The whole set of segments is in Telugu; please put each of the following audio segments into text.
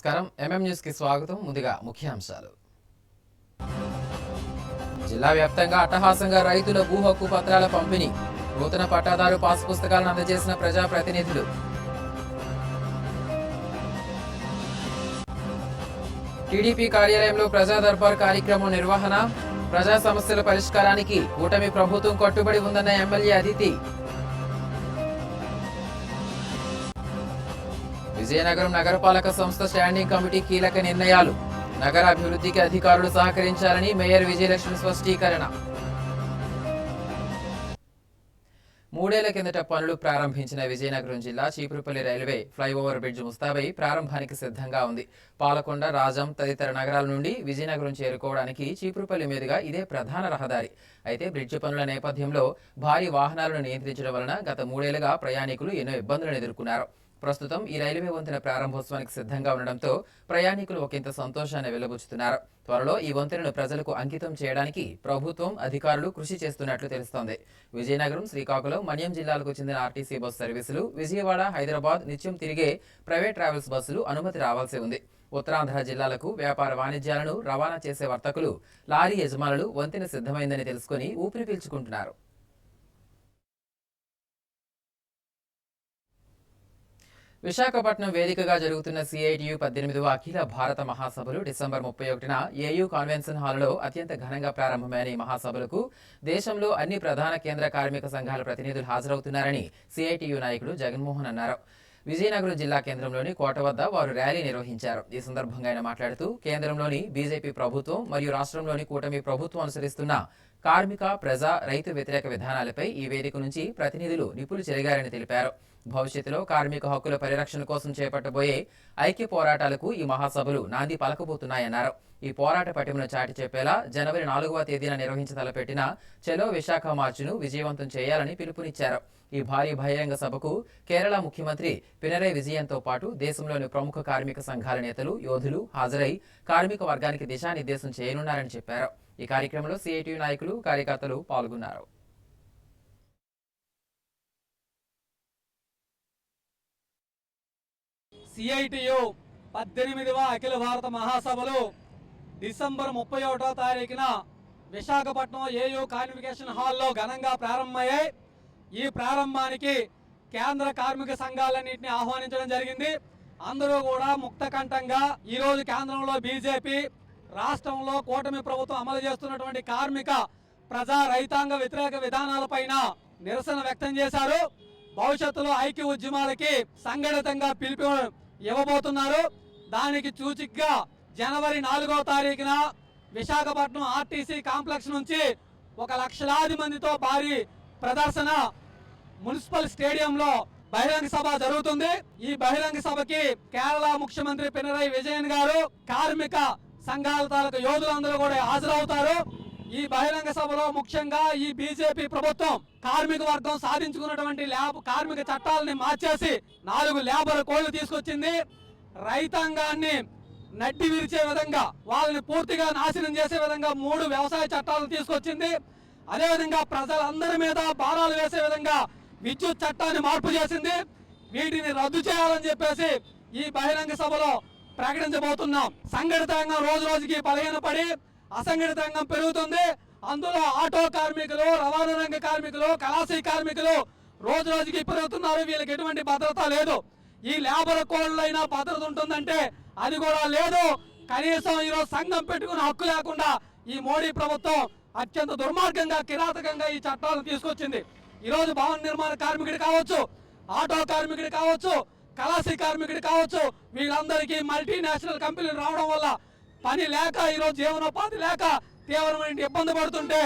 నమస్కారం ఎంఎం న్యూస్ కి స్వాగతం. ముందుగా ముఖ్యాంశాలు. జిల్లా వ్యాప్తంగా అట్టహాసంగా రైతుల భూ హక్కు పత్రాల పంపిణీ. నూతన పట్టాదారు పాస్ పుస్తకాలను అందజేసిన ప్రజాప్రతినిధులు. టీడీపీ కార్యాలయంలో ప్రజా దర్బార్ కార్యక్రమం నిర్వహణ. ప్రజా సమస్యల పరిష్కారానికి కూటమి ప్రభుత్వం కట్టుబడి ఉందన్న ఎమ్మెల్యే అదితి. విజయనగరం నగరపాలక సంస్థ స్టాండింగ్ కమిటీ కీలక నిర్ణయాలు. నగర అభివృద్ధికి అధికారులు సహకరించాలని మేయర్ విజయలక్ష్మి స్పష్టీకరణ. 3 ఏళ్ల కిందట పనులు ప్రారంభించిన విజయనగరం జిల్లా చీపురుపల్లి రైల్వే ఫ్లైఓవర్ బ్రిడ్జ్ ముస్తాబై ప్రారంభానికి సిద్ధంగా ఉంది. పాలకొండ, రాజం తదితర నగరాల నుండి విజయనగరం చేరుకోవడానికి చీపురుపల్లి మీదుగా ఇదే ప్రధాన రహదారి. అయితే బ్రిడ్జ్ పనుల నేపథ్యంలో భారీ వాహనాలను నియంత్రించడం వలన గత 3 ఏళ్లుగా ప్రయాణికులు ఎన్నో ఇబ్బందులను ఎదుర్కొన్నారు. ప్రస్తుతం ఈ రైల్వే వంతెన ప్రారంభోత్సవానికి సిద్ధంగా ఉండడంతో ప్రయాణికులు ఒకంత సంతోషాన్ని వెళ్లబుచ్చుతున్నారు. త్వరలో ఈ వంతెనను ప్రజలకు అంకితం చేయడానికి ప్రభుత్వం, అధికారులు కృషి చేస్తున్నట్లు తెలుస్తోంది. విజయనగరం, శ్రీకాకుళం, మన్యం జిల్లాలకు చెందిన ఆర్టీసీ బస్సు సర్వీసులు, విజయవాడ, హైదరాబాద్ నిత్యం తిరిగే ప్రైవేట్ ట్రావెల్స్ బస్సులు అనుమతి రావాల్సి ఉంది. ఉత్తరాంధ్ర జిల్లాలకు వ్యాపార వాణిజ్యాలను రవాణా చేసే వర్తకులు, లారీ యజమానులు వంతెన సిద్ధమైందని తెలుసుకుని ఊపిరి పీల్చుకుంటున్నారు. విశాఖపట్నం వేదికగా జరుగుతున్న సిఐటియు 18వ అఖిల భారత మహాసభలు డిసెంబర్ 31న ఏయూ కన్వెన్షన్ హాల్లో అత్యంత ఘనంగా ప్రారంభమైన ఈ మహాసభలకు దేశంలో అన్ని ప్రధాన కేంద్ర కార్మిక సంఘాల ప్రతినిధులు హాజరవుతున్నారని సిఐటియు నాయకుడు జగన్మోహన్ అన్నారు. విజయనగరం జిల్లా కేంద్రంలోని కోట వద్ద వారు ర్యాలీ నిర్వహించారు. ఈ సందర్భంగా ఆయన మాట్లాడుతూ కేంద్రంలోని బీజేపీ ప్రభుత్వం మరియు రాష్ట్రంలోని కూటమి ప్రభుత్వం అనుసరిస్తున్న కార్మిక, ప్రజా, రైతు వ్యతిరేక విధానాలపై ఈ వేదిక నుంచి ప్రతినిధులు నిపుణులు చెరిగారని తెలిపారు. భవిష్యత్తులో కార్మిక హక్కుల పరిరక్షణ కోసం చేపట్టబోయే ఐక్య పోరాటాలకు ఈ మహాసభలు నాంది పలకబోతున్నాయన్నారు. ఈ పోరాట పటిమను చాటి చెప్పేలా జనవరి 4వ తేదీన నిర్వహించతలపెట్టిన చలో విశాఖ మార్చును విజయవంతం చేయాలని పిలుపునిచ్చారు. ఈ భారీ బహిరంగ సభకు కేరళ ముఖ్యమంత్రి పినరై విజయన్తో పాటు దేశంలోని ప్రముఖ కార్మిక సంఘాల నేతలు, యోధులు హాజరై కార్మిక వర్గానికి దిశానిర్దేశం చేయనున్నారని చెప్పారు. ఈ కార్యక్రమంలో సిఐటియు నాయకులు, కార్యకర్తలు పాల్గొన్నారు. సిఐటియు 18వ అఖిల భారత మహాసభలు డిసెంబర్ 31వ తారీఖున విశాఖపట్నం ఏయూ కాన్వకేషన్ హాల్లో ఘనంగా ప్రారంభమయ్యాయి. ఈ ప్రారంభానికి కేంద్ర కార్మిక సంఘాలన్నింటినీ ఆహ్వానించడం జరిగింది. అందరూ కూడా ముక్తకంఠంగా ఈరోజు కేంద్రంలో బీజేపీ, రాష్ట్రంలో కూటమి ప్రభుత్వం అమలు చేస్తున్నటువంటి కార్మిక, ప్రజా, రైతాంగ వ్యతిరేక విధానాలపైన నిరసన వ్యక్తం చేశారు. భవిష్యత్తులో ఐక్య ఉద్యమాలకి సంఘటితంగా పిలుపు ఇవ్వబోతున్నారు. దానికి సూచికగా జనవరి 4వ తారీఖున విశాఖపట్నం ఆర్టీసీ కాంప్లెక్స్ నుంచి 1 లక్షలాది మందితో భారీ ప్రదర్శన మున్సిపల్ స్టేడియంలో బహిరంగ సభ జరుగుతుంది. ఈ బహిరంగ సభకి కేరళ ముఖ్యమంత్రి పినరై విజయన్ గారు, కార్మిక సంఘాల తాలూకు యోధులందరూ కూడా హాజరవుతారు. ఈ బహిరంగ సభలో ముఖ్యంగా ఈ బీజేపీ ప్రభుత్వం కార్మిక వర్గం సాధించుకున్నటువంటి కార్మిక చట్టాలని మార్చేసి 4 లేబర్ కోడ్లు తీసుకొచ్చింది. రైతాంగాన్ని నడ్డి విరిచే విధంగా, వాళ్ళని పూర్తిగా నాశనం చేసే విధంగా 3 వ్యవసాయ చట్టాలను తీసుకొచ్చింది. అదేవిధంగా ప్రజలందరి మీద భారాలు వేసే విధంగా విద్యుత్ చట్టాన్ని మార్పు చేసింది. వీటిని రద్దు చేయాలని చెప్పేసి ఈ బహిరంగ సభలో ప్రకటించబోతున్నాం. సంఘటిత రంగం రోజు రోజుకి బలహీనపడి అసంఘటిత రంగం పెరుగుతుంది. అందులో ఆటో కార్మికులు, రవాణా రంగ కార్మికులు, కళాశీ కార్మికులు రోజు రోజుకి పెరుగుతున్నారు. వీళ్ళకి ఎటువంటి భద్రత లేదు. ఈ లేబర్ కోడ్లైనా భద్రత ఉంటుందంటే అది కూడా లేదు. కనీసం ఈరోజు సంఘం పెట్టుకునే హక్కు లేకుండా ఈ మోడీ ప్రభుత్వం అత్యంత దుర్మార్గంగా, కిరాతకంగా ఈ చట్టాలను తీసుకొచ్చింది. ఈరోజు భవన నిర్మాణ కార్మికుడు కావచ్చు, ఆటో కార్మికుడు కావచ్చు, కళాశీ కార్మికుడు కావచ్చు, వీళ్ళందరికీ మల్టీనేషనల్ కంపెనీలు రావడం వల్ల పని లేక, ఈరోజు జీవనోపాధి లేక తీవ్రమైన ఇబ్బంది పడుతుంటే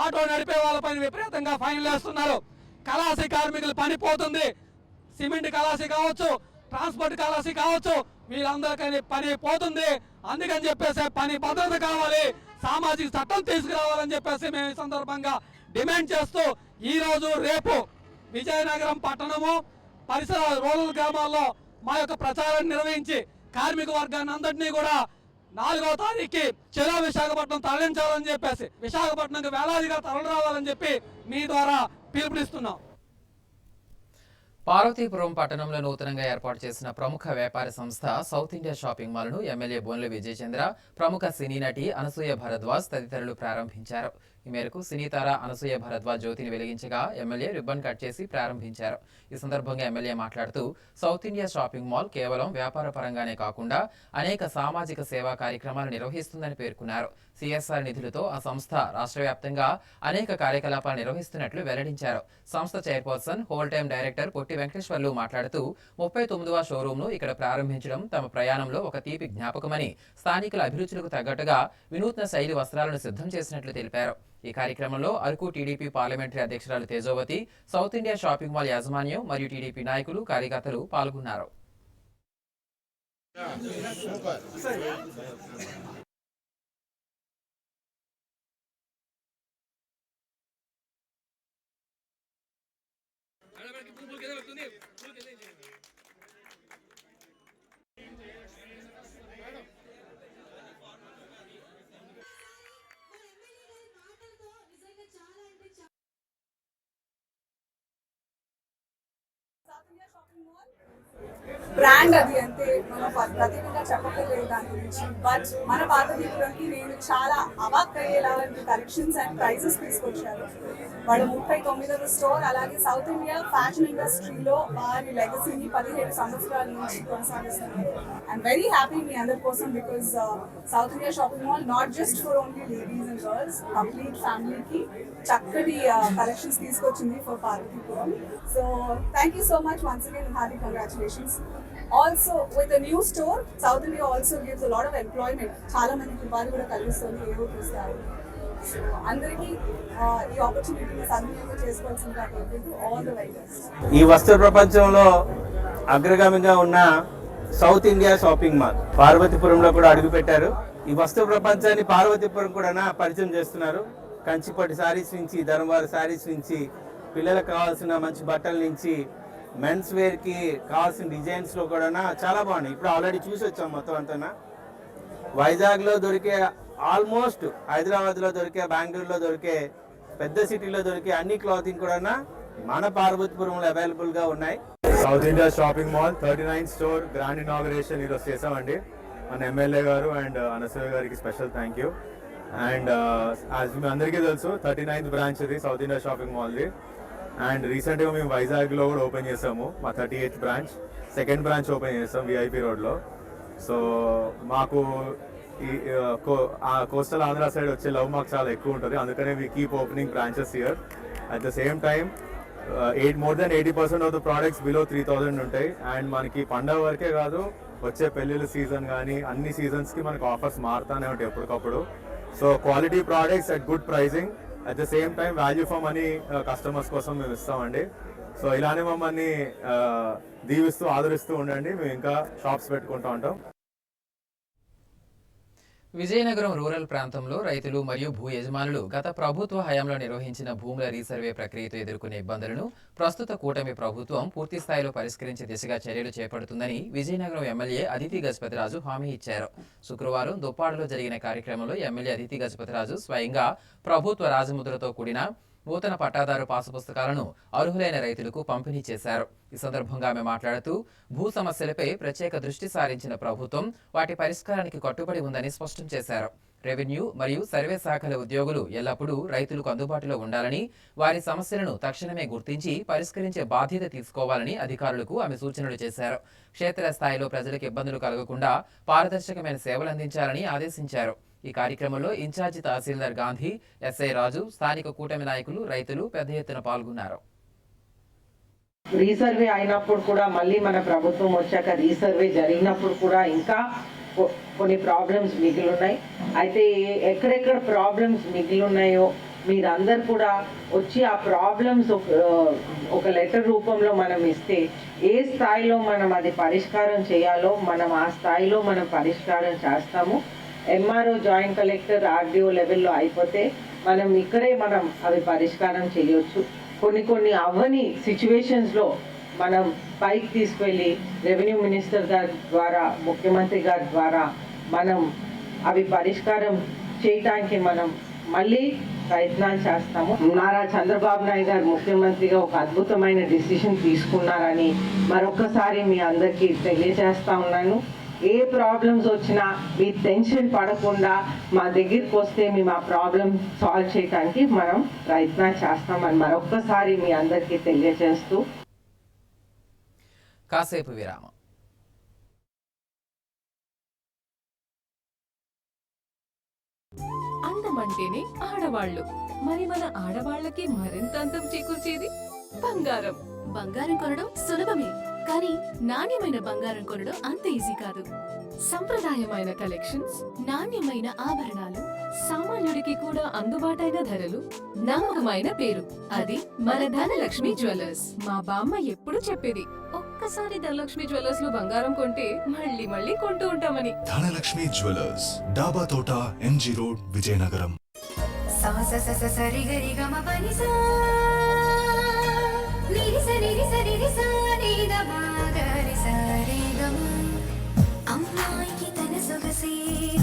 ఆటో నడిపే వాళ్ళపైన విపరీతంగా ఫైన్లు వేస్తున్నారు. కళాశీ కార్మికులు పని పోతుంది. సిమెంట్ కళాశీ కావచ్చు, ట్రాన్స్పోర్ట్ కళాశీ కావచ్చు, వీళ్ళందరికీ పని పోతుంది. అందుకని చెప్పేసి పని భద్రత కావాలి, సామాజిక చట్టం తీసుకురావాలని చెప్పేసి మేము ఈ సందర్భంగా డిమాండ్ చేస్తూ ఈ రోజు, రేపు విజయనగరం పట్టణము, పరిసర రూరల్ గ్రామాల్లో మా యొక్క ప్రచారాన్ని నిర్వహించి కార్మిక వర్గాన్ని అందరినీ కూడా 4వ తారీఖుకి చలో విశాఖపట్నం తరలించాలని చెప్పేసి, విశాఖపట్నంకి వేలాదిగా తరలి రావాలని చెప్పి మీ ద్వారా పిలుపునిస్తున్నాం. పార్వతీపురం పట్టణంలో నూతనంగా ఏర్పాటు చేసిన ప్రముఖ వ్యాపార సంస్థ సౌత్ ఇండియా షాపింగ్ మాల్ను ఎమ్మెల్యే బోన్ల విజయచంద్ర, ప్రముఖ సినీ నటి అనసూయ భరద్వాజ్ తదితరులు ప్రారంభించారు. ఈ మేరకు సినీ తార అనసూయ భరద్వాజ్ జ్యోతిని వెలిగించగా ఎమ్మెల్యే రిబ్బన్ కట్ చేసి ప్రారంభించారు. ఈ సందర్భంగా ఎమ్మెల్యే మాట్లాడుతూ సౌత్ ఇండియా షాపింగ్ మాల్ కేవలం వ్యాపార పరంగానే కాకుండా అనేక సామాజిక సేవా కార్యక్రమాలు నిర్వహిస్తుందని పేర్కొన్నారు. సిఎస్ఆర్ నిధులతో ఆ సంస్థ రాష్ట్ర వ్యాప్తంగా అనేక కార్యకలాపాలు నిర్వహిస్తున్నట్లు వెల్లడించారు. సంస్థ చైర్పర్సన్, హోల్ టైం డైరెక్టర్ పొట్టి వెంకటేశ్వర్లు మాట్లాడుతూ 39వ షోరూంను ఇక్కడ ప్రారంభించడం తమ ప్రయాణంలో ఒక తీపి జ్ఞాపకమని, స్థానికుల అభిరుచులకు తగ్గట్టుగా వినూత్న శైలి వస్త్రాలను సిద్ధం చేసినట్లు తెలిపారు. ఈ కార్యక్రమంలో అరకు టీడీపీ పార్లమెంటరీ అధ్యక్షురాలు Tejovathi, south India shopping mall యాజమాన్యం మరియు టీడీపీ నాయకులు, కార్యకర్తలు పాల్గొన్నారు. బ్రాండ్ అది అంతే, మనం ప్రత్యేకంగా చెప్పలేదు దాని గురించి. బట్ మన పార్వతీపురంకి నేను చాలా అవాక్ అయ్యేలాంటి కలెక్షన్స్ అండ్ ప్రైజెస్ తీసుకొచ్చారు. వాళ్ళ 39వ స్టోర్, అలాగే సౌత్ ఇండియా ఫ్యాషన్ ఇండస్ట్రీలో వారి లెగసీని 17 సంవత్సరాల నుంచి కొనసాగిస్తున్నారు. ఐఎమ్ వెరీ హ్యాపీ మీ అందరి కోసం, because south India shopping mall not just for only ladies and girls, complete ఫ్యామిలీకి చక్కటి కలెక్షన్స్ తీసుకొచ్చింది for Parvathipuram. So thank you so much once again and hearty congratulations. Also with the new store, South India also gives a lot of employment. చాలా మందికి ఉపాధి కూడా కలిగిస్తుంది ఏవో చూస్తారు. సో అందరికీ ఈ ఆపర్చునిటీని సద్వినియోగం చేసుకోవాల్సిందిగా కోరుకుంటూ ఆల్ ది వెరీ బెస్ట్. ఈ వస్త్ర ప్రపంచంలో అగ్రగామిగా ఉన్న సౌత్ ఇండియా షాపింగ్ మాల్ పార్వతీపురంలో కూడా అడుగుపెట్టారు. ఈ వస్త్ర ప్రపంచాన్ని పార్వతీపురం కూడా పరిచయం చేస్తున్నారు. కంచిపట్టు శారీస్ నుంచి, ధర్మవారి శారీస్ నుంచి, పిల్లలకు కావాల్సిన మంచి బట్టల నుంచి, మెన్స్ వేర్కి కావాల్సిన డిజైన్స్లో కూడా చాలా బాగున్నాయి. ఇప్పుడు ఆల్రెడీ చూసి వచ్చాం మొత్తం అంతా. వైజాగ్లో దొరికే, ఆల్మోస్ట్ హైదరాబాద్లో దొరికే, బెంగళూరులో దొరికే, పెద్ద సిటీలో దొరికే అన్ని క్లాతింగ్ కూడా మన పార్వతీపురంలో అవైలబుల్గా ఉన్నాయి. South India shopping mall 39 store grand inauguration ఈరోజు చేసామండి. మన ఎమ్మెల్యే గారు అండ్ అనసూయ గారికి స్పెషల్ థ్యాంక్ యూ. అండ్ మీ అందరికీ తెలుసు 39th బ్రాంచ్ ఇది సౌత్ ఇండియా షాపింగ్ మాల్ది. అండ్ రీసెంట్గా మేము వైజాగ్లో కూడా ఓపెన్ చేసాము మా 38th branch. Second branch open చేసాం విఐపి రోడ్లో. సో మాకు ఈ కోస్టల్ ఆంధ్ర సైడ్ వచ్చే లవ్ మాకు చాలా ఎక్కువ ఉంటుంది, అందుకనే we keep opening branches here. At the same time more than 80% of the products below 3000 ఉంటాయి. అండ్ మనకి పండగ వరకే కాదు, వచ్చే పెళ్ళిళ్ళ సీజన్ కానీ అన్ని సీజన్స్కి మనకు ఆఫర్స్ మారుతూనే ఉంటాయి ఎప్పటికప్పుడు. So quality products at good pricing, at the same time value for money customers కోసం మేము ఇస్తామండి. సో ఇలానే మమ్మల్ని దీవిస్తూ ఆదరిస్తూ ఉండండి. మేము ఇంకా షాప్స్ పెట్టుకుంటూ ఉంటాం. విజయనగరం రూరల్ ప్రాంతంలో రైతులు మరియు భూ యజమానులు గత ప్రభుత్వ హయాంలో నిర్వహించిన భూముల రీసర్వే ప్రక్రియతో ఎదుర్కొనే ఇబ్బందులను ప్రస్తుత కూటమి ప్రభుత్వం పూర్తి స్థాయిలో పరిష్కరించే దిశగా చర్యలు చేపడుతుందని విజయనగరం ఎమ్మెల్యే అదితి గజపతిరాజు హామీ ఇచ్చారు. శుక్రవారం దుప్పాడలో జరిగిన కార్యక్రమంలో ఎమ్మెల్యే అదితి గజపతిరాజు స్వయంగా ప్రభుత్వ రాజముద్రతో కూడిన నూతన పట్టాదారు పాసు పుస్తకాలను అర్హులైన రైతులకు పంపిణీ చేశారు. ఈ సందర్భంగా ఆమె మాట్లాడుతూ భూ సమస్యలపై ప్రత్యేక దృష్టి సారించిన ప్రభుత్వం వాటి పరిష్కారానికి కట్టుబడి ఉందని స్పష్టం చేశారు. రెవెన్యూ మరియు సర్వే శాఖల ఉద్యోగులు ఎల్లప్పుడూ రైతులకు అందుబాటులో ఉండాలని, వారి సమస్యలను తక్షణమే గుర్తించి పరిష్కరించే బాధ్యత తీసుకోవాలని అధికారులకు ఆమె సూచనలు చేశారు. క్షేత్రస్థాయిలో ప్రజలకు ఇబ్బందులు కలగకుండా పారదర్శకమైన సేవలు అందించాలని ఆదేశించారు. ఈ కార్యక్రమంలో ఇన్ఛార్జి తహసీల్దార్ గాంధీ, ఎస్ఐ రాజు, స్థానిక కూటమి నాయకులు, రైతులు పెద్ద ఎత్తున పాల్గొన్నారు. రీసర్వే అయినప్పుడు కూడా మళ్ళీ మన ప్రభుత్వం వచ్చాక రీసర్వే జరిగినప్పుడు కూడా ఇంకా కొన్ని ప్రాబ్లమ్స్ మిగిలి ఉన్నాయి. అయితే ఎక్కడెక్కడ ప్రాబ్లమ్స్ మిగిలి ఉన్నాయో మీరందరూ కూడా వచ్చి ఆ ప్రాబ్లమ్స్ ఒక లెటర్ రూపంలో మనం ఇస్తే ఏ స్థాయిలో మనం అది పరిష్కారం చేయాలో మనం ఆ స్థాయిలో మనం పరిష్కారం చేస్తాము. ఎంఆర్ఓ, జాయింట్ కలెక్టర్, ఆర్డీఓ లెవెల్లో అయిపోతే మనం ఇక్కడే మనం అవి పరిష్కారం చేయొచ్చు. కొన్ని అవ్వని సిచ్యువేషన్స్లో మనం పైకి తీసుకెళ్ళి రెవెన్యూ మినిస్టర్ గారి ద్వారా, ముఖ్యమంత్రి గారి ద్వారా మనం అవి పరిష్కారం చేయడానికి మనం మళ్ళీ ప్రయత్నాలు చేస్తాము. నారా చంద్రబాబు నాయుడు గారు ముఖ్యమంత్రిగా ఒక అద్భుతమైన డిసిషన్ తీసుకున్నారని మరొకసారి మీ అందరికీ తెలియజేస్తా ఉన్నాను. ఏ ప్రాబ్లమ్స్ వచ్చినా మీరు టెన్షన్ పడకుండా మా దగ్గరికి వస్తే మేము ఆ ప్రాబ్లం సాల్వ్ చేయడానికి మనం ప్రయత్నం చేస్తామని మరొక్కసారి మీ అందరికీ తెలియజేస్తూ కాసేపు విరామం. అందమంటేనే ఆడవాళ్ళు, మరి మన ఆడవాళ్ళకి మరింత అందం చేకూర్చేది బంగారం. బంగారం కొనడం సులభమే, కానీ నాణ్యమైన బంగారం కొనడం అంత ఈజీ కాదు. సంప్రదాయమైన కలెక్షన్స్, నాణ్యమైన ఆభరణాలు, సామాన్యుడికి కూడా అందుబాటైన ధరలు, నమ్మకమైన పేరు, అది మన ధనలక్ష్మి జ్యువెలర్స్. మా బామ్మ ఎప్పుడు చెప్పేది, ఒక్కసారి ధనలక్ష్మి జ్యువెలర్స్ లో బంగారం కొంటే మళ్ళీ మళ్ళీ కొంటూ ఉంటామని. ధనలక్ష్మి జ్యువెలర్స్, డాబా తోట, ఎంజీ రోడ్, విజయనగరం. అమ్మాయికి తన సొగసే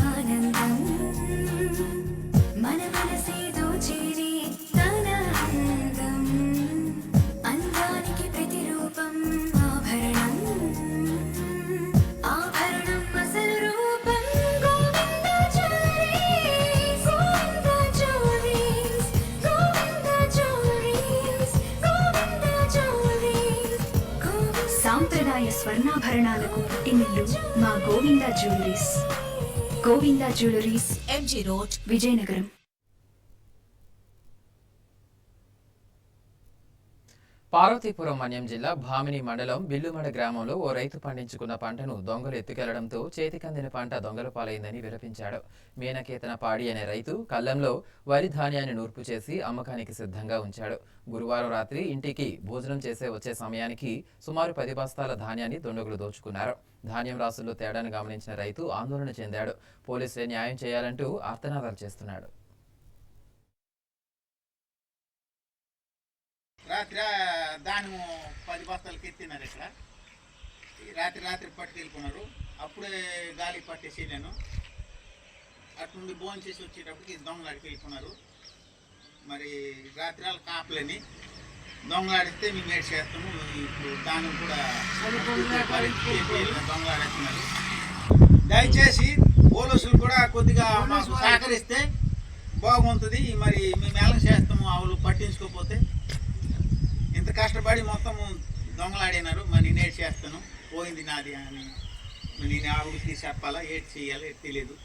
ఆనందం, మన మనసే దోచేరి తన అందం, అందానికి ప్రతిరూపం ఆభరణం, ఆభరణం అసలు రూపం. Govinda jewellers, Govinda jewellers, Govinda jewellers, Govinda jewellers. సాంప్రదాయ స్వర్ణాభరణాలకు పుట్టినిల్లు మా Govinda jewellers. Govinda jewellers, MG road, Vizianagaram. Parvathipuram Manyam జిల్లా భామిని మండలం బిల్లుమడ గ్రామంలో ఓ రైతు పండించుకున్న పంటను దొంగలు ఎత్తుకెళ్లడంతో చేతికందిన పంట దొంగల పాలైందని విలపించాడు. మీనకేతన పాడి అనే రైతు కళ్లంలో వరి ధాన్యాన్ని నూర్పు చేసి అమ్మకానికి సిద్ధంగా ఉంచాడు. గురువారం రాత్రి ఇంటికి భోజనం వచ్చే సమయానికి సుమారు 10 బస్తాల ధాన్యాన్ని దుండగులు దోచుకున్నారు. ధాన్యం రాసుల్లో తేడాను గమనించిన రైతు ఆందోళన చెందాడు. పోలీసులే న్యాయం చేయాలంటూ ఆర్తనాదాలు చేస్తున్నాడు. రాత్రి ధాన్యం 10 బస్తాలకి ఎత్తినారు. ఇక్కడ రాత్రి పట్టుకెళ్ళుకున్నారు. అప్పుడే గాలి పట్టేసి నేను అట్నుండి భోజనం చేసి వచ్చేటప్పటికి దొంగలాడికి వెళ్ళుకున్నారు. మరి రాత్రి కాపలని దొంగలాడిస్తే మేము ఏడు చేస్తాము. ఇప్పుడు ధాన్యం కూడా దొంగలాడేస్తున్నారు. దయచేసి పోలీసులు కూడా కొద్దిగా మాకు సహకరిస్తే బాగుంటుంది. మరి మేము ఎలా చేస్తాము ఆవులు పట్టించుకోకపోతే? ఇంత కష్టపడి మొత్తం దొంగలాడినారు. మరి నేను ఏడు చేస్తాను, పోయింది నాది అని నేను ఆవిడకి చెప్పాలా, ఏడు చేయాలి తెలియదు.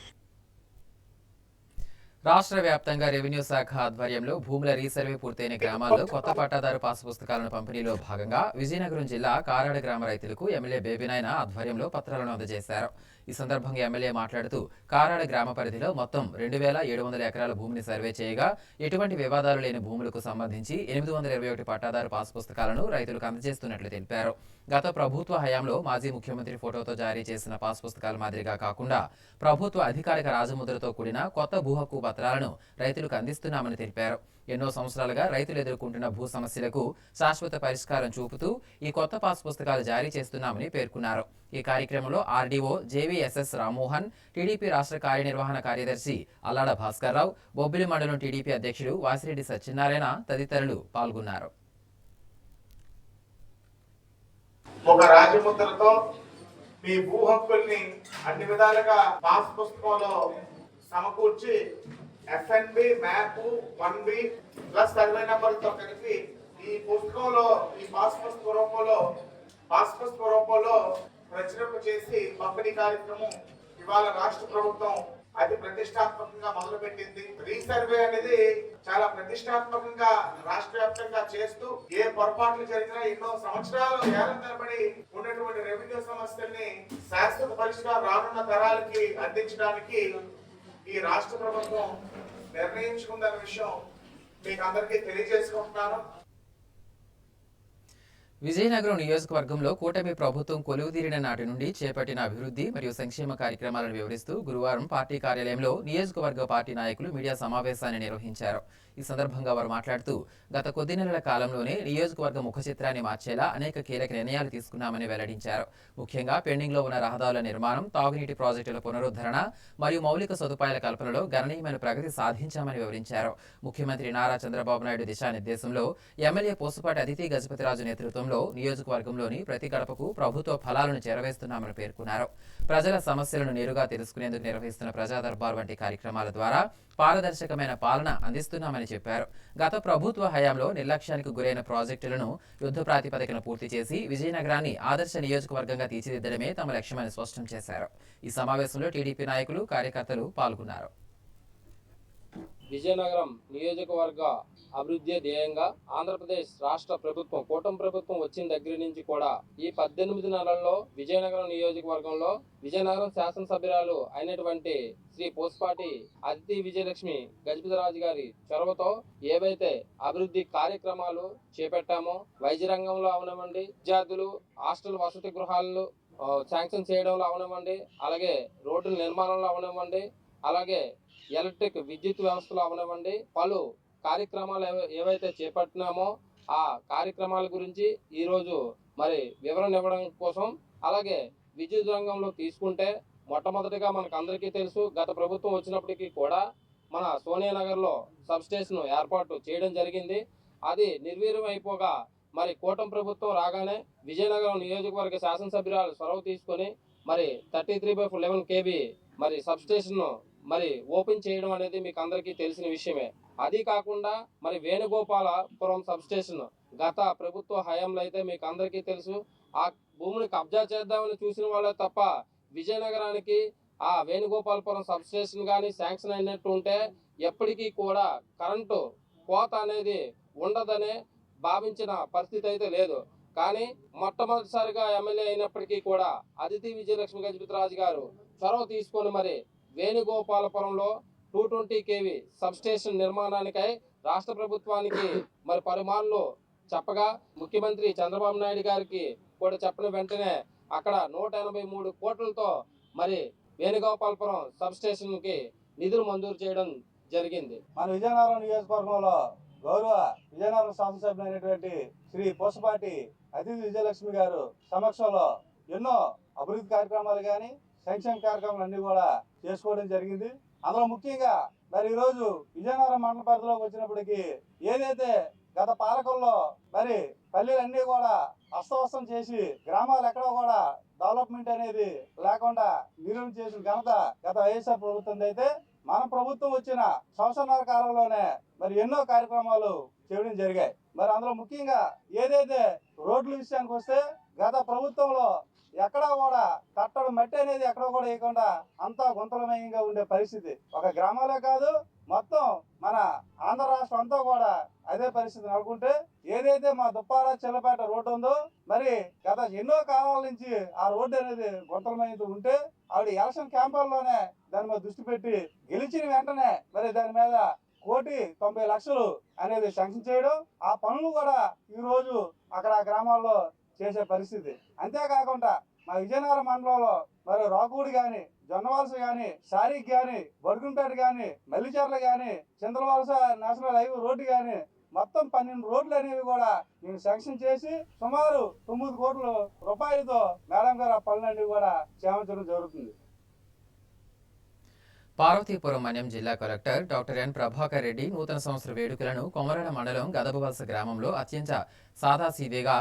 రాష్ట్ర వ్యాప్తంగా రెవెన్యూ శాఖ ఆధ్వర్యంలో భూముల రీసర్వే పూర్తయిన గ్రామాల్లో కొత్త పట్టాదారు పాసు పుస్తకాలను పంపిణీలో భాగంగా విజయనగరం జిల్లా కారాడ గ్రామ రైతులకు ఎమ్మెల్యే బేబీనాయన ఆధ్వర్యంలో పత్రాలను అందజేశారు. ఈ సందర్భంగా ఎమ్మెల్యే మాట్లాడుతూ కారాడ గ్రామ పరిధిలో మొత్తం 2700 ఎకరాల భూమిని సర్వే చేయగా ఎటువంటి వివాదాలు లేని భూములకు సంబంధించి 821 పట్టాదారు పాసు పుస్తకాలను రైతులకు అందజేస్తున్నట్లు తెలిపారు. గత ప్రభుత్వ హయాంలో మాజీ ముఖ్యమంత్రి ఫోటోతో జారీ చేసిన పాస్ పుస్తకాల మాదిరిగా కాకుండా ప్రభుత్వ అధికారిక రాజముద్రతో కూడిన కొత్త భూ హక్కు పత్రాలను రైతులకు అందిస్తున్నామని తెలిపారు. ఎన్నో సంవత్సరాలుగా రైతులు ఎదుర్కొంటున్న భూ సమస్యలకు శాశ్వత పరిష్కారం చూపుతూ ఈ కొత్త పాస్ పుస్తకాలు జారీ చేస్తున్నామని పేర్కొన్నారు. ఈ కార్యక్రమంలో ఆర్డీఓ జేవీఎస్ఎస్ రామ్మోహన్, టీడీపీ రాష్ట్ర కార్యనిర్వహణ కార్యదర్శి అల్లాడ భాస్కర్రావు, బొబ్బిలి మండలం టీడీపీ అధ్యక్షుడు వాసిరెడ్డి సత్యనారాయణ తదితరులు పాల్గొన్నారు. ఒక రాజముద్రతో మీ భూ హక్కుల్ని అన్ని విధాలుగా పాస్ పుస్తకంలో సమకూర్చి ఎఫ్ఎన్బి మ్యాప్ 1B ప్లస్ సర్వే నెంబర్తో కలిపి ఈ పుస్తకంలో ఈ పాస్ పుస్తక రూపంలో ప్రచురింప చేసి పంపిణీ కార్యక్రమం ఇవాళ రాష్ట్ర ప్రభుత్వం అతి ప్రతిష్టాత్మకంగా మొదలుపెట్టింది. రీసర్వే అనేది చాలా ప్రతిష్టాత్మకంగా రాష్ట్ర వ్యాప్తంగా చేస్తూ ఏ పొరపాట్లు జరిగినా ఎన్నో సంవత్సరాలు ఏళ్ల తరబడి ఉన్నటువంటి రెవెన్యూ సమస్యల్ని శాశ్వత పరిష్కారం రానున్న తరాలకి అందించడానికి ఈ రాష్ట్ర ప్రభుత్వం నిర్ణయించుకుందన్న విషయం మీకు అందరికీ తెలియజేసుకుంటున్నాను. విజయనగరం నియోజకవర్గంలో కూటమి ప్రభుత్వం కొలువుదీరిన నాటి నుండి చేపట్టిన అభివృద్ధి మరియు సంక్షేమ కార్యక్రమాలను వివరిస్తూ గురువారం పార్టీ కార్యాలయంలో నియోజకవర్గ పార్టీ నాయకులు మీడియా సమావేశాన్ని నిర్వహించారు. ఈ సందర్భంగా వారు మాట్లాడుతూ గత కొద్ది నెలల కాలంలోనే నియోజకవర్గ ముఖ చిత్రాన్ని మార్చేలా అనేక కీలక నిర్ణయాలు తీసుకున్నామని వెల్లడించారు. ముఖ్యంగా పెండింగ్లో ఉన్న రహదారుల నిర్మాణం, తాగునీటి ప్రాజెక్టుల పునరుద్ధరణ మరియు మౌలిక సదుపాయాల కల్పనలో గణనీయమైన ప్రగతి సాధించామని వివరించారు. ముఖ్యమంత్రి నారా చంద్రబాబు నాయుడు దిశానిర్దేశంలో ఎమ్మెల్యే పోసుపాటి అదితి గజపతిరాజు నేతృత్వంలో నియోజకవర్గంలోని ప్రతి గడపకు ప్రభుత్వ ఫలాలను చేరవేస్తున్నామని పేర్కొన్నారు. ప్రజల సమస్యలను నేరుగా తెలుసుకునేందుకు నిర్వహిస్తున్న ప్రజా దర్బార్ వంటి కార్యక్రమాల ద్వారా పారదర్శకమైన పాలన అందిస్తున్నామని చెప్పారు. గత ప్రభుత్వ హయాంలో నిర్లక్ష్యానికి గురైన ప్రాజెక్టులను యుద్ధ ప్రాతిపదికన పూర్తి చేసి విజయనగరాన్ని ఆదర్శ నియోజకవర్గంగా తీర్చిదిద్దడమే తమ లక్ష్యమని స్పష్టం చేశారు. ఈ సమావేశంలో టీడీపీ నాయకులు, కార్యకర్తలు పాల్గొన్నారు. విజయనగరం నియోజకవర్గ అభివృద్ధి ధ్యేయంగా ఆంధ్రప్రదేశ్ రాష్ట్ర ప్రభుత్వం, కూటమి ప్రభుత్వం వచ్చిన దగ్గర నుంచి కూడా ఈ 18 నెలల్లో విజయనగరం నియోజకవర్గంలో విజయనగరం శాసనసభ్యురాలు అయినటువంటి శ్రీ పోసుపాటి అదితి విజయలక్ష్మి గజపతిరాజు గారి చొరవతో ఏవైతే అభివృద్ధి కార్యక్రమాలు చేపట్టామో, వైద్య రంగంలో అవనివ్వండి, విద్యార్థులు హాస్టల్ వసతి గృహాలను శాంక్షన్ చేయడంలో అవనివ్వండి, అలాగే రోడ్ల నిర్మాణంలో అవనివ్వండి, అలాగే ఎలక్ట్రిక్ విద్యుత్ వ్యవస్థలో అవనివ్వండి, పలు కార్యక్రమాలు ఏవైతే చేపట్టినామో ఆ కార్యక్రమాల గురించి ఈరోజు మరి వివరణ ఇవ్వడం కోసం, అలాగే విద్యుత్ రంగంలో తీసుకుంటే మొట్టమొదటిగా మనకు అందరికీ తెలుసు, గత ప్రభుత్వం వచ్చినప్పటికీ కూడా మన సోనియానగర్లో సబ్స్టేషన్ ఏర్పాటు చేయడం జరిగింది. అది నిర్వీర్యం అయిపోగా మరి కూటమి ప్రభుత్వం రాగానే విజయనగరం నియోజకవర్గ శాసనసభ్యురాలు చొరవ తీసుకొని మరి 33/11 kV మరి సబ్స్టేషన్ మరి ఓపెన్ చేయడం అనేది మీకు అందరికీ తెలిసిన విషయమే. అది కాకుండా మరి వేణుగోపాలపురం సబ్స్టేషన్ గత ప్రభుత్వ హయాంలో అయితే మీకు అందరికీ తెలుసు, ఆ భూమిని కబ్జా చేద్దామని చూసిన వాళ్ళే తప్ప విజయనగరానికి ఆ వేణుగోపాలపురం సబ్స్టేషన్ కానీ శాంక్షన్ అయినట్టు ఉంటే ఎప్పటికీ కూడా కరెంటు కోత అనేది ఉండదనే భావించిన పరిస్థితి అయితే లేదు. కానీ మొట్టమొదటిసారిగా ఎమ్మెల్యే అయినప్పటికీ కూడా అదితి విజయలక్ష్మి గజపతిరాజు గారు చొరవ తీసుకొని మరి వేణుగోపాలపురంలో 220 kV సబ్స్టేషన్ నిర్మాణానికై రాష్ట్ర ప్రభుత్వానికి మరి పలుమార్లు చెప్పగా ముఖ్యమంత్రి చంద్రబాబు నాయుడు గారికి కూడా చెప్పిన వెంటనే అక్కడ 183 కోట్లతో మరి వేణుగోపాలపురం సబ్స్టేషన్కి నిధులు మంజూరు చేయడం జరిగింది. మన విజయనగరం నియోజకవర్గంలో గౌరవ విజయనగరం శాసనసభ్యులు అయినటువంటి శ్రీ పోసుపాటి అదితి విజయలక్ష్మి గారు సమక్షంలో ఎన్నో అభివృద్ధి కార్యక్రమాలు కానీ సంక్షేమ కార్యక్రమాలు అన్ని కూడా చేసుకోవడం జరిగింది. అందులో ముఖ్యంగా మరి ఈరోజు విజయనగరం మండల పరిధిలోకి వచ్చినప్పటికీ ఏదైతే గత పాలకుల్లో మరి పల్లెలన్నీ కూడా అస్తవ్యస్తం చేసి గ్రామాలు ఎక్కడో కూడా డెవలప్మెంట్ అనేది లేకుండా నిర్వహణ చేసిన ఘనత గత వైఎస్ఆర్ ప్రభుత్వం అయితే, మన ప్రభుత్వం వచ్చిన సంవత్సరాల కాలంలోనే మరి ఎన్నో కార్యక్రమాలు చేయడం జరిగాయి. మరి అందులో ముఖ్యంగా ఏదైతే రోడ్ల విషయానికి వస్తే గత ప్రభుత్వంలో ఎక్కడా కూడా తట్టడు మట్టి అనేది ఎక్కడో కూడా వేయకుండా అంతా గుంతలమయంగా ఉండే పరిస్థితి. ఒక గ్రామాలే కాదు, మొత్తం మన ఆంధ్ర రాష్ట్రం అంతా కూడా అదే పరిస్థితి నెలకొంటే, ఏదైతే మా దుప్పార చిల్లపేట రోడ్డు ఉందో మరి గత ఎన్నో కాలాల నుంచి ఆ రోడ్డు అనేది గుంతలమయంతో ఉంటే ఆవిడ ఎలక్షన్ క్యాంపెయిన్లోనే దాని మీద దృష్టి పెట్టి గెలిచిన వెంటనే మరి దాని మీద 1,90,00,000 అనేది శాంక్షన్ చేయడం, ఆ పనులు కూడా ఈరోజు అక్కడ గ్రామాల్లో చేసే పరిస్థితి. అంతేకాకుండా మా విజయనగరం మండలంలో మరి రాకూడి కానీ, జొన్నవలస కానీ, సారీకి కానీ, బొరుగుంపేట కానీ, మల్లిచెర్ల కానీ, చంద్రవలస నేషనల్ హైవే రోడ్డు కానీ మొత్తం 12 రోడ్లు అనేవి కూడా నేను శాంక్షన్ చేసి సుమారు 9 కోట్ల రూపాయలతో మేడం గారు ఆ పనులన్నీ కూడా చేయించడం జరుగుతుంది. పార్వతీపురం మన్యం జిల్లా collector doctor N Prabhakar Reddy నూతన సంవత్సర వేడుకలను కొమరాడ మండలం గదబవలస గ్రామంలో అత్యంత సాదాసీదేగా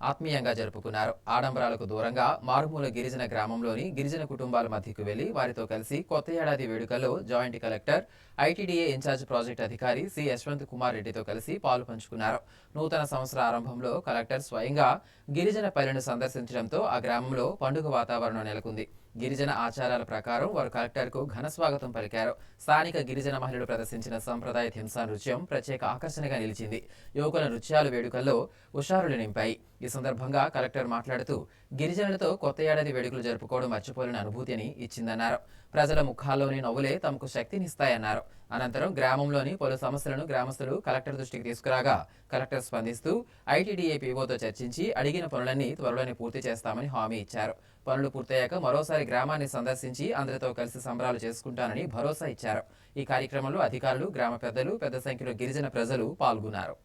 ఆత్మీయంగా జరుపుకున్నారు. ఆడంబరాలకు దూరంగా మారుమూల గిరిజన గ్రామంలోని గిరిజన కుటుంబాల మధ్యకు వెళ్లి వారితో కలిసి కొత్త ఏడాది వేడుకల్లో joint collector, ITDA incharge project అధికారి సి యశ్వంత్ కుమార్ రెడ్డితో కలిసి పాలు పంచుకున్నారు. నూతన సంవత్సర ఆరంభంలో కలెక్టర్ స్వయంగా గిరిజన పల్లెను సందర్శించడంతో ఆ గ్రామంలో పండుగ వాతావరణం నెలకొంది. గిరిజన ఆచారాల ప్రకారం వారు కలెక్టర్కు ఘన స్వాగతం పలికారు. స్థానిక గిరిజన మహిళలు ప్రదర్శించిన సంప్రదాయ థింసా నృత్యం ప్రత్యేక ఆకర్షణగా నిలిచింది. యువకుల నృత్యాలు వేడుకల్లో హుషారులు నింపాయి. ఈ సందర్భంగా కలెక్టర్ మాట్లాడుతూ గిరిజనులతో కొత్త ఏడాది వేడుకలు జరుపుకోవడం మర్చిపోలేని అనుభూతిని ఇచ్చిందన్నారు. ప్రజల ముఖాల్లోని నవ్వులే తమకు శక్తినిస్తాయన్నారు. అనంతరం గ్రామంలోని పలు సమస్యలను గ్రామస్తులు కలెక్టర్ దృష్టికి తీసుకురాగా కలెక్టర్ స్పందిస్తూ ఐటీడీఏ పీఓతో చర్చించి అడిగిన పనులన్నీ త్వరలోనే పూర్తి చేస్తామని హామీ ఇచ్చారు. పనులు పూర్తయ్యాక మరోసారి గ్రామాన్ని సందర్శించి అందరితో కలిసి సంబరాలు చేసుకుంటానని భరోసా ఇచ్చారు. ఈ కార్యక్రమంలో అధికారులు, గ్రామ పెద్దలు, పెద్ద సంఖ్యలో గిరిజన ప్రజలు పాల్గొన్నారు.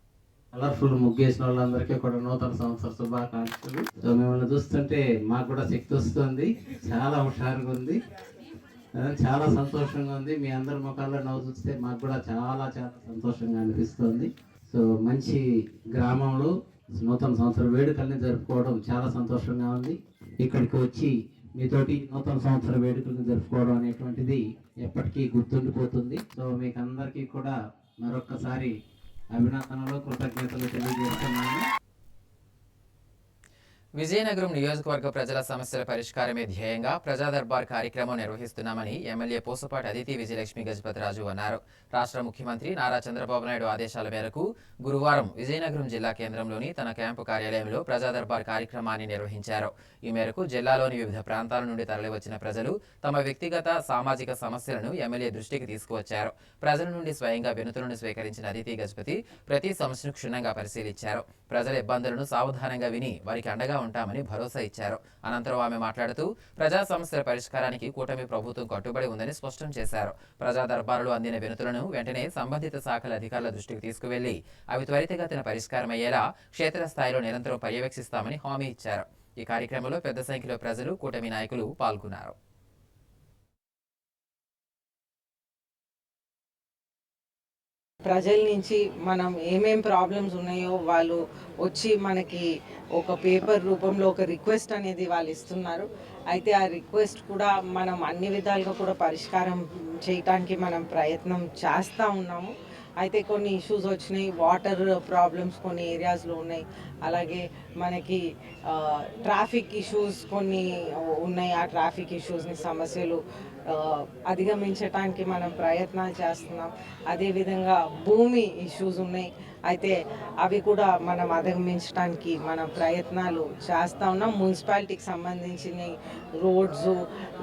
కలర్ఫుల్ ముగ్గేసిన వాళ్ళందరికీ కూడా నూతన సంవత్సర శుభాకాంక్షలు. సో మిమ్మల్ని చూస్తుంటే మాకు కూడా శక్తి వస్తుంది, చాలా హుషారుగా ఉంది, చాలా సంతోషంగా ఉంది. మీ అందరి ముఖాల్లో నవ్వు చూస్తే మాకు కూడా చాలా చాలా సంతోషంగా అనిపిస్తుంది. సో మంచి గ్రామంలో నూతన సంవత్సర వేడుకల్ని జరుపుకోవడం చాలా సంతోషంగా ఉంది. ఇక్కడికి వచ్చి మీతోటి నూతన సంవత్సర వేడుకలను జరుపుకోవడం అనేటువంటిది ఎప్పటికీ గుర్తుండిపోతుంది. సో మీకు అందరికీ కూడా మరొక్కసారి అభినందనలు, కృతజ్ఞతలు తెలియజేస్తున్నాను. విజయనగరం నియోజకవర్గ ప్రజల సమస్యల పరిష్కారమే ధ్యేయంగా ప్రజా దర్బార్ కార్యక్రమం నిర్వహిస్తున్నామని ఎమ్మెల్యే పూసపాటి అదితి విజయలక్ష్మి గజపతిరాజు అన్నారు. రాష్ట్ర ముఖ్యమంత్రి నారా చంద్రబాబు నాయుడు ఆదేశాల మేరకు గురువారం విజయనగరం జిల్లా కేంద్రంలోని తన క్యాంపు కార్యాలయంలో ప్రజా దర్బార్ కార్యక్రమాన్ని నిర్వహించారు. ఈ మేరకు జిల్లాలోని వివిధ ప్రాంతాల నుండి తరలివచ్చిన ప్రజలు తమ వ్యక్తిగత, సామాజిక సమస్యలను ఎమ్మెల్యే దృష్టికి తీసుకువచ్చారు. ప్రజల నుండి స్వయంగా వినతులను స్వీకరించిన అదితి గజపతి ప్రతి సమస్యను క్షుణ్ణంగా పరిశీలించారు. ప్రజల ఇబ్బందులను సావధానంగా విని వారికి అండగా ఉంటామని భరోసా ఇచ్చారు. అనంతరం ఆమె మాట్లాడుతూ ప్రజా సమస్యల పరిష్కారానికి కూటమి ప్రభుత్వం కట్టుబడి ఉందని స్పష్టం చేశారు. ప్రజా దర్బారులో అందిన వినతులను వెంటనే సంబంధిత శాఖల అధికారుల దృష్టికి తీసుకువెళ్లి అవి త్వరితగతిన పరిష్కారమయ్యేలా క్షేత్రస్థాయిలో నిరంతరం పర్యవేక్షిస్తామని హామీ ఇచ్చారు. ఈ కార్యక్రమంలో పెద్ద సంఖ్యలో ప్రజలు, కూటమి నాయకులు పాల్గొన్నారు. ప్రజల నుంచి మనం ఏమేం ప్రాబ్లమ్స్ ఉన్నాయో వాళ్ళు వచ్చి మనకి ఒక పేపర్ రూపంలో ఒక రిక్వెస్ట్ అనేది వాళ్ళు ఇస్తున్నారు. అయితే ఆ రిక్వెస్ట్ కూడా మనం అన్ని విధాలుగా కూడా పరిష్కారం చేయటానికి మనం ప్రయత్నం చేస్తూ ఉన్నాము. అయితే కొన్ని ఇష్యూస్ వచ్చినాయి, వాటర్ ప్రాబ్లమ్స్ కొన్ని ఏరియాస్లో ఉన్నాయి, అలాగే మనకి ట్రాఫిక్ ఇష్యూస్ కొన్ని ఉన్నాయి. ఆ ట్రాఫిక్ ఇష్యూస్ని సమస్యలు అధిగమించడానికి మనం ప్రయత్నాలు చేస్తున్నాం. అదేవిధంగా భూమి ఇష్యూస్ ఉన్నాయి, అయితే అవి కూడా మనం అధిగమించడానికి మన ప్రయత్నాలు చేస్తూ ఉన్నాం. మున్సిపాలిటీకి సంబంధించిన రోడ్స్,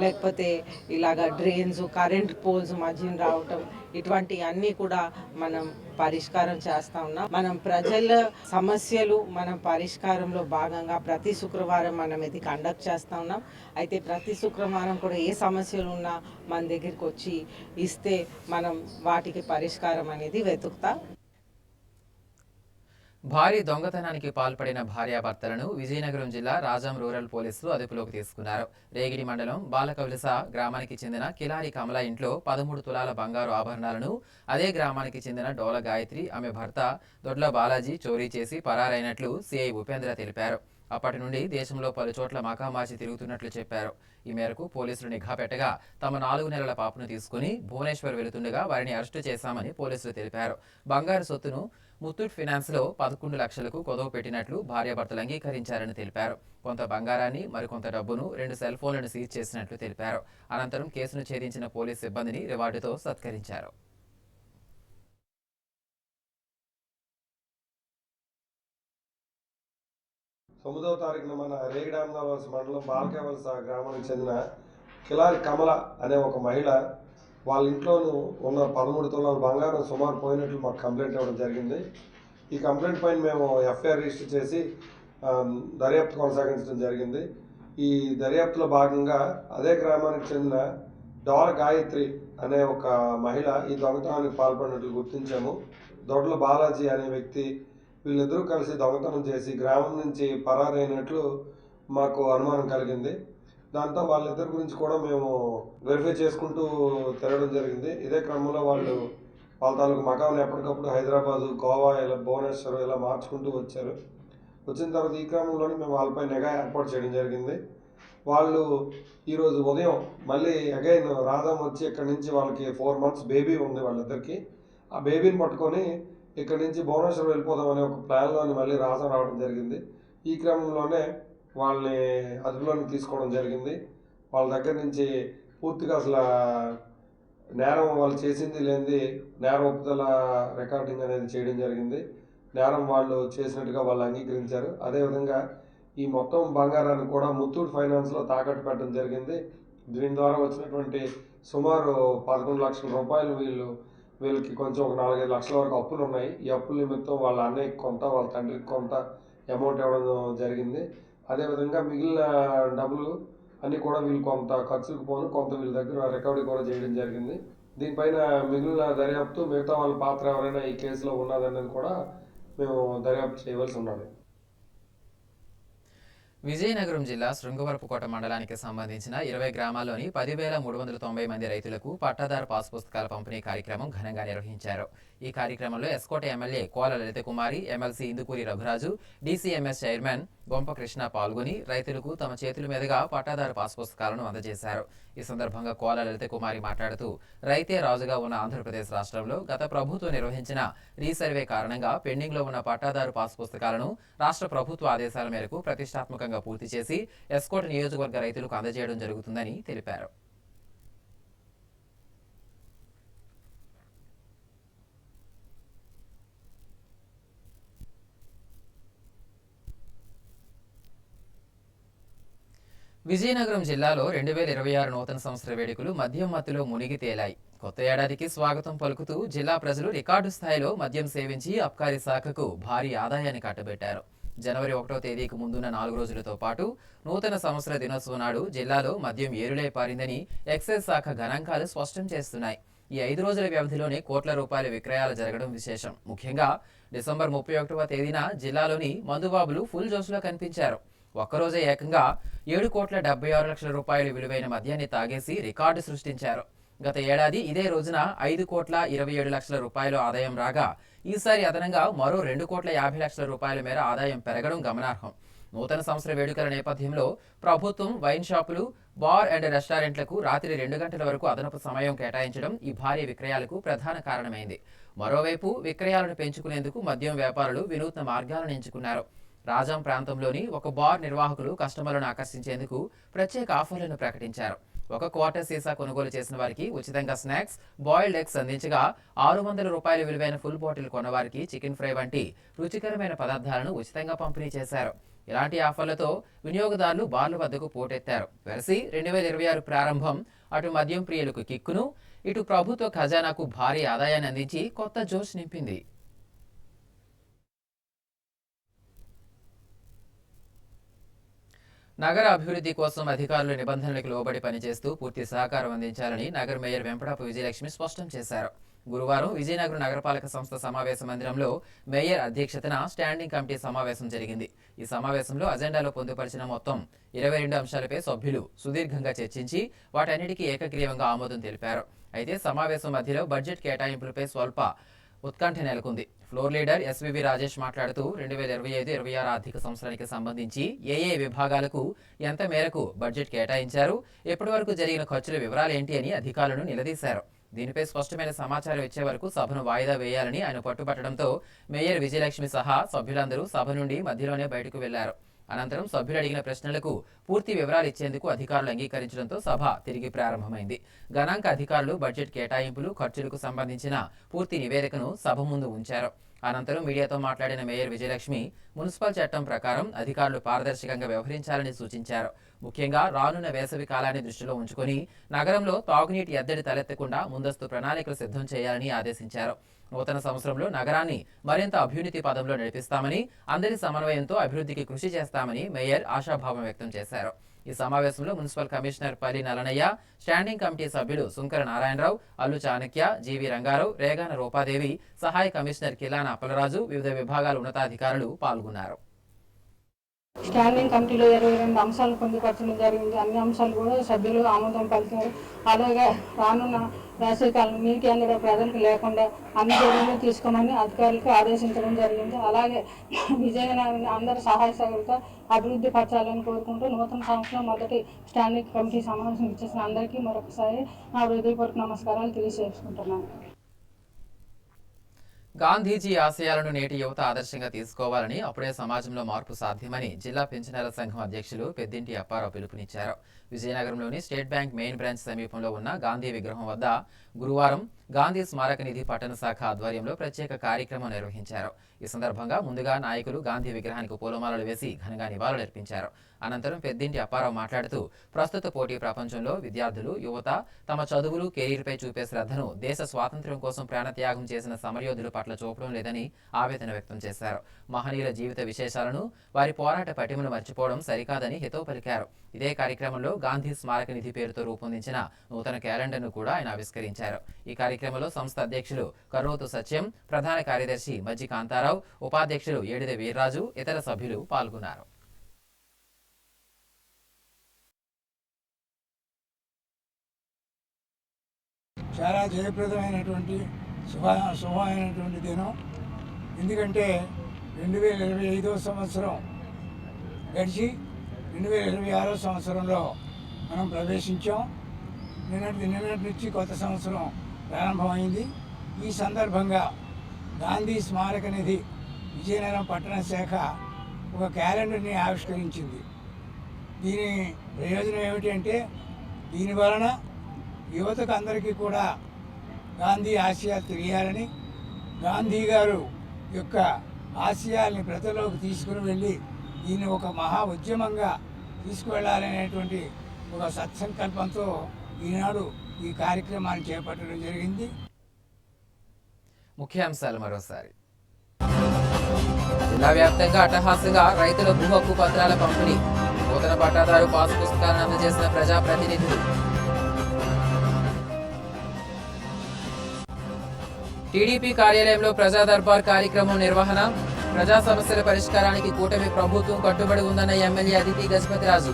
లేకపోతే ఇలాగ డ్రైన్స్, కరెంట్ పోల్స్ మధ్యన రావటం, ఇటువంటి అన్నీ కూడా మనం పరిష్కారం చేస్తూ ఉన్నాం. మనం ప్రజల సమస్యలు మనం పరిష్కారంలో భాగంగా ప్రతి శుక్రవారం మనం ఇది కండక్ట్ చేస్తూ ఉన్నాం. అయితే ప్రతి శుక్రవారం కూడా ఏ సమస్యలు ఉన్నా మన దగ్గరికి వచ్చి ఇస్తే మనం వాటికి పరిష్కారం అనేది వెతుకుతా. భారీ దొంగతనానికి పాల్పడిన భార్యాభర్తలను విజయనగరం జిల్లా రాజాం రూరల్ పోలీసులు అదుపులోకి తీసుకున్నారు. రేగిడి మండలం బాలకవిలస గ్రామానికి చెందిన కిలారి కమల ఇంట్లో 13 తులాల బంగారు ఆభరణాలను అదే గ్రామానికి చెందిన డోల గాయత్రి, ఆమె భర్త దొడ్ల బాలాజీ చోరీ చేసి పరారైనట్లు సిఐ ఉపేంద్ర తెలిపారు. అప్పటి నుండి దేశంలో పలు చోట్ల మకామాచి తిరుగుతున్నట్లు చెప్పారు. ఈ మేరకు పోలీసులు నిఘా పెట్టగా తమ 4 నెలల పాపను తీసుకుని భువనేశ్వర్ వెళుతుండగా వారిని అరెస్టు చేశామని పోలీసులు తెలిపారు. బంగారు సొత్తును ముత్తూట్ ఫైనాన్స్లో 11 లక్షలకు కొదవ పెట్టినట్లు భార్యాభర్తలు అంగీకరించారని తెలిపారు. కొంత బంగారాన్ని, మరికొంత డబ్బును, 2 సెల్ ఫోన్లను సీజ్ చేసినట్లు తెలిపారు. అనంతరం కేసును ఛేదించిన పోలీస్ సిబ్బందిని రివార్డుతో సత్కరించారు. తొమ్మిదవ తారీఖున మన రేగిడామవలస మండలం బాలకవలస గ్రామానికి చెందిన కిలారి కమల అనే ఒక మహిళ వాళ్ళ ఇంట్లోనూ ఉన్న 13 తులాల బంగారం సుమారు పోయినట్లు మాకు కంప్లైంట్ ఇవ్వడం జరిగింది. ఈ కంప్లైంట్ పైన మేము ఎఫ్ఐఆర్ రిజిస్టర్ చేసి దర్యాప్తు కొనసాగించడం జరిగింది. ఈ దర్యాప్తులో భాగంగా అదే గ్రామానికి చెందిన డోల గాయత్రి అనే ఒక మహిళ ఈ దొంగతనానికి పాల్పడినట్లు గుర్తించాము. దొడ్ల బాలాజీ అనే వ్యక్తి, వీళ్ళిద్దరూ కలిసి దొంగతనం చేసి గ్రామం నుంచి పరారైనట్లు మాకు అనుమానం కలిగింది. దాంతో వాళ్ళిద్దరి గురించి కూడా మేము వెరిఫై చేసుకుంటూ తిరగడం జరిగింది. ఇదే క్రమంలో వాళ్ళ తాలూకు మకాంని ఎప్పటికప్పుడు హైదరాబాదు, గోవా, ఇలా భువనేశ్వర్ ఇలా మార్చుకుంటూ వచ్చారు. వచ్చిన తర్వాత ఈ క్రమంలోనే మేము వాళ్ళపై నిఘా ఏర్పాటు చేయడం జరిగింది. వాళ్ళు ఈరోజు ఉదయం మళ్ళీ అగైన్ రాధాం వచ్చి ఇక్కడి నుంచి వాళ్ళకి 4 months బేబీ ఉంది వాళ్ళిద్దరికి. ఆ బేబీని పట్టుకొని ఇక్కడి నుంచి భువనేశ్వర్ వెళ్ళిపోదామనే ఒక ప్లాన్లోని మళ్ళీ రాజం రావడం జరిగింది. ఈ క్రమంలోనే వాళ్ళని అదుపులోకి తీసుకోవడం జరిగింది. వాళ్ళ దగ్గర నుంచి పూర్తిగా అసలు నేరం వాళ్ళు చేసింది లేనిది నేర ఒప్పుదల రికార్డింగ్ అనేది చేయడం జరిగింది. నేరం వాళ్ళు చేసినట్టుగా వాళ్ళు అంగీకరించారు. అదేవిధంగా ఈ మొత్తం బంగారాన్ని కూడా ముత్తూట్ ఫైనాన్స్లో తాకట్టు పెట్టడం జరిగింది. దీని ద్వారా వచ్చినటువంటి సుమారు 11 లక్షల రూపాయలు వీళ్ళకి కొంచెం ఒక 4-5 లక్షల వరకు అప్పులు ఉన్నాయి. ఈ అప్పుల నిమిత్తం వాళ్ళ అన్నయ్యకి కొంత, వాళ్ళ తండ్రికి కొంత అమౌంట్ ఇవ్వడం జరిగింది. అదేవిధంగా మిగిలిన డబ్బులు అన్నీ కూడా వీళ్ళు కొంత ఖర్చులకు పోను, కొంత వీళ్ళ దగ్గర రికవరీ కూడా చేయడం జరిగింది. దీనిపైన మిగిలిన దర్యాప్తు మిగతా వాళ్ళ పాత్ర ఎవరైనా ఈ కేసులో ఉన్నదన్నది కూడా మేము దర్యాప్తు చేయవలసి ఉన్నది. విజయనగరం జిల్లా శృంగవరపుకోట మండలానికి సంబంధించిన 20 గ్రామాల్లోని 10,390 మంది రైతులకు పట్టాదారు పాస్ పుస్తకాల పంపిణీ కార్యక్రమం ఘనంగా నిర్వహించారు. ఈ కార్యక్రమంలో Skota MLA Kola Lalitha Kumari, MLC Indukuri Raghuraju, DCMS chairman Bompa Krishna పాల్గొని రైతులకు తమ చేతుల మీదుగా పట్టాదారు పాస్ పుస్తకాలను అందజేశారు. ఈ సందర్భంగా కోల లలిత కుమారి మాట్లాడుతూ, రైతే రాజుగా ఉన్న ఆంధ్రప్రదేశ్ రాష్ట్రంలో గత ప్రభుత్వం నిర్వహించిన రీసర్వే కారణంగా పెండింగ్లో ఉన్న పట్టాదారు పాస్ పుస్తకాలను రాష్ట్ర ప్రభుత్వ ఆదేశాల మేరకు ప్రతిష్టాత్మకంగా పూర్తి చేసి ఎస్కోట నియోజకవర్గ రైతులకు అందజేయడం జరుగుతుందని తెలిపారు. విజయనగరం జిల్లాలో 2026 నూతన సంవత్సర వేడుకలు మద్యం మత్తులో మునిగి తేలాయి. కొత్త ఏడాదికి స్వాగతం పలుకుతూ జిల్లా ప్రజలు రికార్డు స్థాయిలో మద్యం సేవించి అబ్కారీ శాఖకు భారీ ఆదాయాన్ని కట్టబెట్టారు. జనవరి 1వ తేదీకి ముందున్న 4 రోజులతో పాటు నూతన సంవత్సర దినోత్సవం నాడు జిల్లాలో మద్యం ఏరులై పారిందని ఎక్సైజ్ శాఖ గణాంకాలు స్పష్టం చేస్తున్నాయి. ఈ 5 రోజుల వ్యవధిలోనే కోట్ల రూపాయల విక్రయాలు జరగడం విశేషం. ముఖ్యంగా డిసెంబర్ 31వ తేదీన జిల్లాలోని మందుబాబులు ఫుల్ జోష్లో కనిపించారు. ఒక్కరోజే ఏకంగా 7,76 లక్షల రూపాయలు విలువైన మద్యాన్ని తాగేసి రికార్డు సృష్టించారు. గత ఏడాది ఇదే రోజున 5,27 లక్షల రూపాయలు ఆదాయం రాగా ఈసారి అదనంగా మరో 2,50 లక్షల రూపాయల మేర ఆదాయం పెరగడం గమనార్హం. నూతన సంవత్సర వేడుకల నేపథ్యంలో ప్రభుత్వం వైన్ షాపులు, బార్ అండ్ రెస్టారెంట్లకు రాత్రి 2 గంటల వరకు అదనపు సమయం కేటాయించడం ఈ భారీ విక్రయాలకు ప్రధాన కారణమైంది. మరోవైపు విక్రయాలను పెంచుకునేందుకు మద్యం వ్యాపారులు వినూత్న మార్గాలను ఎంచుకున్నారు. రాజాం ప్రాంతంలోని ఒక బార్ నిర్వాహకులు కస్టమర్లను ఆకర్షించేందుకు ప్రత్యేక ఆఫర్లను ప్రకటించారు. ఒక క్వార్టర్ సీసా కొనుగోలు చేసిన వారికి ఉచితంగా స్నాక్స్, బాయిల్డ్ ఎగ్స్ అందించగా 600 రూపాయల విలువైన ఫుల్ బాటిల్ కొన్నవారికి చికెన్ ఫ్రై వంటి రుచికరమైన పదార్థాలను ఉచితంగా పంపిణీ చేశారు. ఇలాంటి ఆఫర్లతో వినియోగదారులు బార్ల వద్దకు పోటెత్తారు. వెరసి 2026 ప్రారంభం అటు మద్యం ప్రియులకు కిక్కును, ఇటు ప్రభుత్వ ఖజానాకు భారీ ఆదాయాన్ని అందించి కొత్త జోష్ నింపింది. నగర అభివృద్ధి కోసం అధికారులు నిబంధనలకు లోబడి పనిచేస్తూ పూర్తి సహకారం అందించాలని నగర మేయర్ వెంపడాపు విజయలక్ష్మి స్పష్టం చేశారు. గురువారం విజయనగరం నగరపాలక సంస్థ సమావేశ మందిరంలో మేయర్ అధ్యక్షతన స్టాండింగ్ కమిటీ సమావేశం జరిగింది. ఈ సమావేశంలో అజెండాలో పొందుపరిచిన మొత్తం 22 అంశాలపై సభ్యులు సుదీర్ఘంగా చర్చించి వాటన్నిటికీ ఏకగ్రీవంగా ఆమోదం తెలిపారు. అయితే సమావేశం మధ్యలో బడ్జెట్ కేటాయింపులపై స్వల్ప ఉత్కంఠ నెలకొంది. ఫ్లోర్ లీడర్ ఎస్వివి రాజేష్ మాట్లాడుతూ 2025-26 ఆర్థిక సంవత్సరానికి సంబంధించి ఏ విభాగాలకు ఎంత మేరకు బడ్జెట్ కేటాయించారు, ఎప్పటి వరకు జరిగిన ఖర్చుల వివరాలేంటి అని అధికారులను నిలదీశారు. దీనిపై స్పష్టమైన సమాచారం ఇచ్చే వరకు సభను వాయిదా వేయాలని ఆయన పట్టుబట్టడంతో మేయర్ విజయలక్ష్మి సహా సభ్యులందరూ సభ నుండి మధ్యలోనే బయటకు వెళ్లారు. అనంతరం సభ్యులు అడిగిన ప్రశ్నలకు పూర్తి వివరాలు ఇచ్చేందుకు అధికారులు అంగీకరించడంతో సభ తిరిగి ప్రారంభమైంది. గణాంక అధికారులు బడ్జెట్ కేటాయింపులు, ఖర్చులకు సంబంధించిన పూర్తి నివేదికను సభ ముందు ఉంచారు. అనంతరం మీడియాతో మాట్లాడిన మేయర్ విజయలక్ష్మి మున్సిపల్ చట్టం ప్రకారం అధికారులు పారదర్శకంగా వ్యవహరించాలని సూచించారు. ముఖ్యంగా రానున్న వేసవి కాలాన్ని దృష్టిలో ఉంచుకొని నగరంలో తాగునీటి ఎద్దడి తలెత్తకుండా ముందస్తు ప్రణాళికలు సిద్ధం చేయాలని ఆదేశించారు. నూతన సంవత్సరంలో నగరాన్ని మరింత అభ్యున్నతి పదంలో నడిపిస్తామని, అందరి సమన్వయంతో అభివృద్ధికి కృషి చేస్తామని మేయర్ ఆశాభావం వ్యక్తం చేశారు. ఈ సమావేశంలో మున్సిపల్ కమిషనర్ పల్లి నలనయ్య, స్టాండింగ్ కమిటీ సభ్యులు సుంకర నారాయణరావు, అల్లు చాణక్య, జీవి రంగారావు, రేగాన రూపాదేవి, సహాయ కమిషనర్ కిలాన అప్పలరాజు, వివిధ విభాగాల ఉన్నతాధికారులు పాల్గొన్నారు. స్టాండింగ్ కమిటీలో 22 అంశాలు పొందుపరచడం జరిగింది. అన్ని అంశాలు కూడా సభ్యులు ఆమోదం పలికారు. అలాగే రానున్న వేసవికాలం నీటి అందడం ప్రజలకు లేకుండా అన్ని చర్యలు తీసుకోమని అధికారులకు ఆదేశించడం జరిగింది. అలాగే విజయనగరాన్ని అందరి సహాయ సహకారాలతో అభివృద్ధి పరచాలని కోరుకుంటూ నూతన సంవత్సరం మొదటి స్టాండింగ్ కమిటీ సమావేశం ఇచ్చేసిన అందరికీ మరొకసారి నా హృదయపూర్వక నమస్కారాలు తెలియజేసుకుంటున్నాను. గాంధీజీ ఆశయాలను నేటి యువత ఆదర్శంగా తీసుకోవాలని, అప్పుడే సమాజంలో మార్పు సాధ్యమని జిల్లా పెన్షనర్ల సంఘం అధ్యక్షులు పెద్దింటి అప్పారావు పిలుపునిచ్చారు. విజయనగరంలోని స్టేట్ బ్యాంక్ మెయిన్ బ్రాంచ్ సమీపంలో ఉన్న గాంధీ విగ్రహం వద్ద గురువారం గాంధీ స్మారక నిధి పట్టణ శాఖ ఆధ్వర్యంలో ప్రత్యేక కార్యక్రమం నిర్వహించారు. ఈ సందర్భంగా ముందుగా నాయకులు గాంధీ విగ్రహానికి పూలమాలలు వేసి ఘనంగా నివాళులర్పించారు. అనంతరం పెద్దింటి అప్పారావు మాట్లాడుతూ ప్రస్తుత పోటీ ప్రపంచంలో విద్యార్థులు, యువత తమ చదువులు, కెరీర్పై చూపే శ్రద్ధను దేశ స్వాతంత్ర్యం కోసం ప్రాణత్యాగం చేసిన సమరయోధుల పట్ల చూపడం లేదని ఆవేదన వ్యక్తం చేశారు. మహనీయుల జీవిత విశేషాలను, వారి పోరాట పటిమను మర్చిపోవడం సరికాదని హితవు పలికారు. ఇదే కార్యక్రమంలో గాంధీ స్మారక నిధి పేరుతో రూపొందించిన నూతన క్యాలెండర్ను కూడా ఆయన ఆవిష్కరించారు. ఈ కార్యక్రమంలో సంస్థ అధ్యక్షులు కర్రోతు సత్యం, ప్రధాన కార్యదర్శి మజ్జి కాంతారావు, ఉపాధ్యక్షులు ఏడిదే వీర్రాజు, ఇతర సభ్యులు పాల్గొన్నారు. చాలా జయప్రదమైనటువంటి శుభమైనటువంటి దినం. ఎందుకంటే 2025 సంవత్సరం గడిచి 2026 సంవత్సరంలో మనం ప్రవేశించాం. నిన్నటి నుంచి కొత్త సంవత్సరం ప్రారంభమైంది. ఈ సందర్భంగా గాంధీ స్మారక నిధి విజయనగరం పట్టణ శాఖ ఒక క్యాలెండర్ని ఆవిష్కరించింది. దీని ప్రయోజనం ఏమిటంటే దీని వలన యువతకు అందరికీ కూడా గాంధీ ఆశయాలు తెలియాలని, గాంధీ గారు యొక్క ఆశయాల్ని ప్రజల్లోకి తీసుకుని వెళ్ళి దీన్ని ఒక మహా ఉద్యమంగా తీసుకువెళ్ళాలనేటువంటి ఒక సత్సంకల్పంతో ఈనాడు ఈ కార్యక్రమాన్ని చేపట్టడం జరిగింది. ముఖ్యాంశాలు మరోసారి. జిల్లా వ్యాప్తంగా అట్టహాసంగా రైతుల భూ హక్కు పత్రాల పంపిణీ, నూతన పట్టాదారు పాసు పుస్తకాలను అందజేసిన ప్రజాప్రతినిధులు. టీడీపీ కార్యాలయంలో ప్రజా దర్బార్ కార్యక్రమం నిర్వహణ, ప్రజా సమస్యల పరిష్కారానికి కూటమి ప్రభుత్వం కట్టుబడి ఉందన్న ఎమ్మెల్యే అదితి గజపతిరాజు.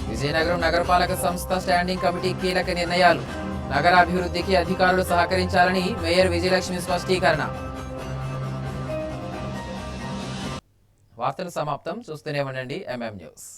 విజయనగరం నగరపాలక సంస్థ స్టాండింగ్ కమిటీ కీలక నిర్ణయాలు, నగరాభివృద్ధికి అధికారులు సహకరించాలని మేయర్ విజయలక్ష్మి స్పష్టీకరణ. వార్తలు సమాప్తం. చూస్తూనే ఉండండి MM న్యూస్.